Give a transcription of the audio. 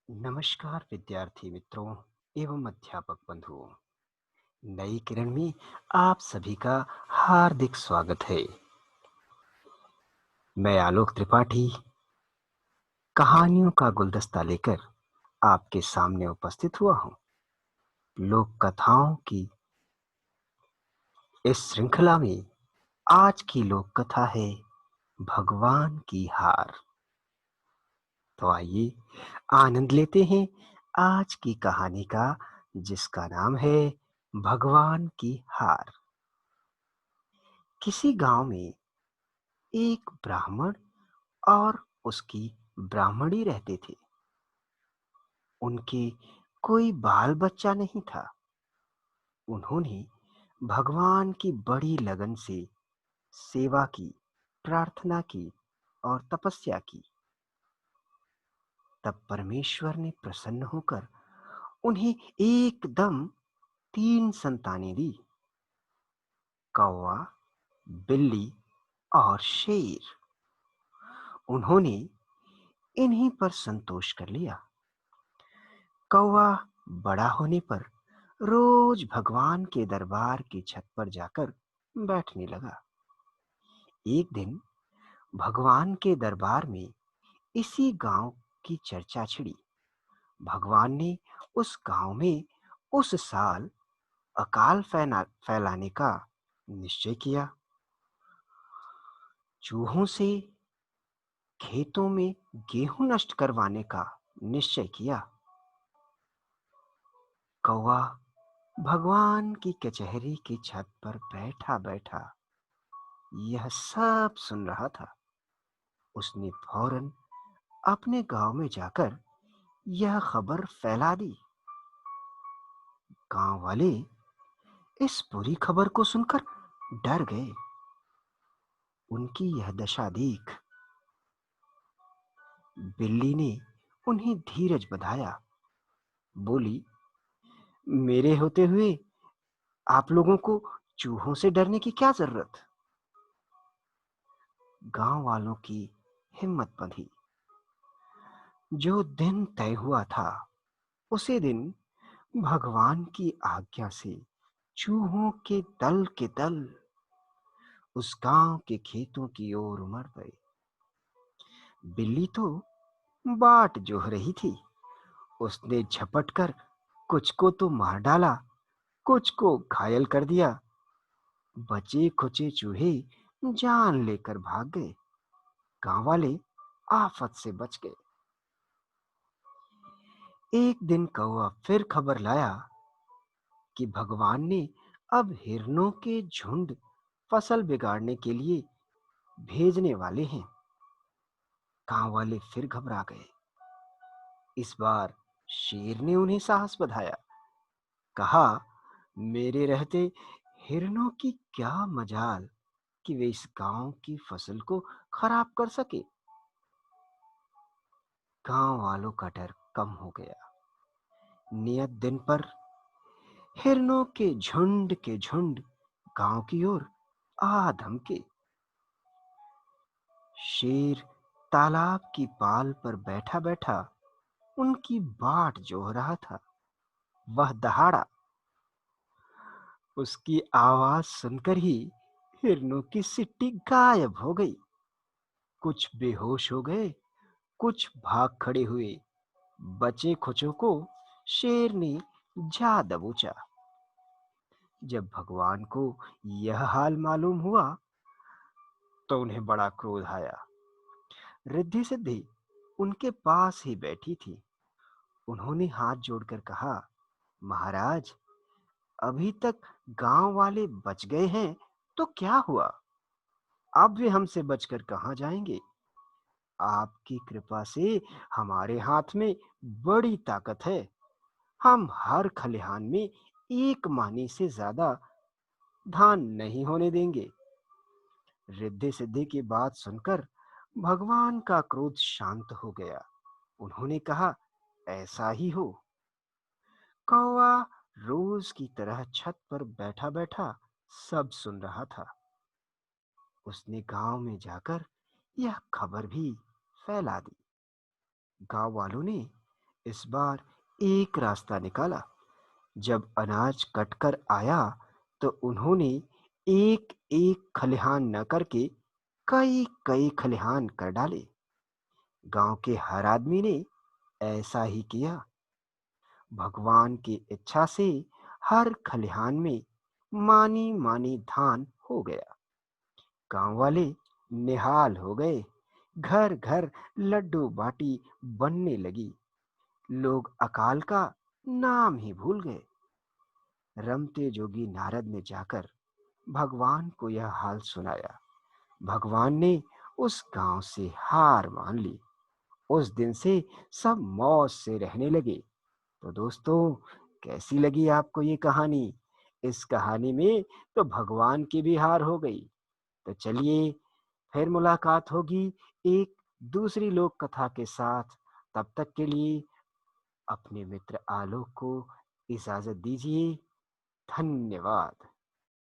नमस्कार विद्यार्थी मित्रों एवं अध्यापक बंधुओं। नई किरण में आप सभी का हार्दिक स्वागत है। मैं आलोक त्रिपाठी कहानियों का गुलदस्ता लेकर आपके सामने उपस्थित हुआ हूँ। लोक कथाओं की इस श्रृंखला में आज की लोक कथा है भगवान की हार। तो आइए आनंद लेते हैं आज की कहानी का, जिसका नाम है भगवान की हार। किसी गांव में एक ब्राह्मण और उसकी ब्राह्मणी रहते थे। उनके कोई बाल बच्चा नहीं था। उन्होंने भगवान की बड़ी लगन से सेवा की, प्रार्थना की और तपस्या की। तब परमेश्वर ने प्रसन्न होकर उन्हें एकदम 3 संतानें दी। कौवा, बिल्ली और शेर। उन्होंने इन्हीं पर संतोष कर लिया। कौवा बड़ा होने पर रोज भगवान के दरबार की छत पर जाकर बैठने लगा। एक दिन भगवान के दरबार में इसी गांव की चर्चा छिड़ी। भगवान ने उस गांव में उस साल अकाल फैलाने का निश्चय किया। चूहों से खेतों में गेहूं नष्ट करवाने का निश्चय किया। कौवा भगवान की कचहरी की छत पर बैठा बैठा यह सब सुन रहा था। उसने फौरन अपने गांव में जाकर यह खबर फैला दी। गांव वाले इस बुरी खबर को सुनकर डर गए। उनकी यह दशा देख बिल्ली ने उन्हें धीरज बंधाया। बोली, मेरे होते हुए आप लोगों को चूहों से डरने की क्या जरूरत। गांव वालों की हिम्मत बंधी। जो दिन तय हुआ था उसी दिन भगवान की आज्ञा से चूहों के दल उस गांव के खेतों की ओर उमड़ गए। बिल्ली तो बाट जोह रही थी। उसने झपट कर कुछ को तो मार डाला, कुछ को घायल कर दिया। बचे खुचे चूहे जान लेकर भाग गए। गांव वाले आफत से बच गए। एक दिन कौवा फिर खबर लाया कि भगवान ने अब हिरणों के झुंड फसल बिगाड़ने के लिए भेजने वाले हैं। गांव वाले फिर घबरा गए। इस बार शेर ने उन्हें साहस बंधाया। कहा, मेरे रहते हिरणों की क्या मजाल कि वे इस गांव की फसल को खराब कर सके। गांव वालों का डर कम हो गया। नियत दिन पर हिरणों के झुंड गांव की ओर आ धमके। शेर तालाब की पाल पर बैठा बैठा उनकी बाट जोह रहा था। वह दहाड़ा। उसकी आवाज सुनकर ही हिरणों की सिट्टी गायब हो गई। कुछ बेहोश हो गए, कुछ भाग खड़े हुए। बचे खुचों को शेर ने जा दबोचा। जब भगवान को यह हाल मालूम हुआ तो उन्हें बड़ा क्रोध आया। रिद्धि सिद्धि उनके पास ही बैठी थी। उन्होंने हाथ जोड़कर कहा, महाराज, अभी तक गांव वाले बच गए हैं तो क्या हुआ। अब वे हमसे बचकर कहां जाएंगे। आपकी कृपा से हमारे हाथ में बड़ी ताकत है। हम हर खलिहान में एक मानी से ज्यादा धान नहीं होने देंगे। रिद्धि सिद्धि की बात सुनकर भगवान का क्रोध शांत हो गया। उन्होंने कहा, ऐसा ही हो। कौवा रोज की तरह छत पर बैठा बैठा सब सुन रहा था। उसने गांव में जाकर यह खबर भी फैला दी। गांव वालों ने इस बार एक रास्ता निकाला। जब अनाज कटकर आया तो उन्होंने एक एक खलिहान न करके कई कई खलिहान कर डाले। गांव के हर आदमी ने ऐसा ही किया। भगवान की इच्छा से हर खलिहान में मानी मानी धान हो गया। गांव वाले निहाल हो गए। घर घर लड्डू बाटी बनने लगी। लोग अकाल का नाम ही भूल गए। रमते जोगी नारद ने जाकर भगवान को यह हाल सुनाया। भगवान ने उस गांव से हार मान ली। उस दिन से सब मौज से रहने लगे। तो दोस्तों, कैसी लगी आपको ये कहानी? इस कहानी में तो भगवान की भी हार हो गई। तो चलिए, फिर मुलाकात होगी एक दूसरी लोक कथा के साथ। तब तक के लिए अपने मित्र आलोक को इजाजत दीजिए। धन्यवाद।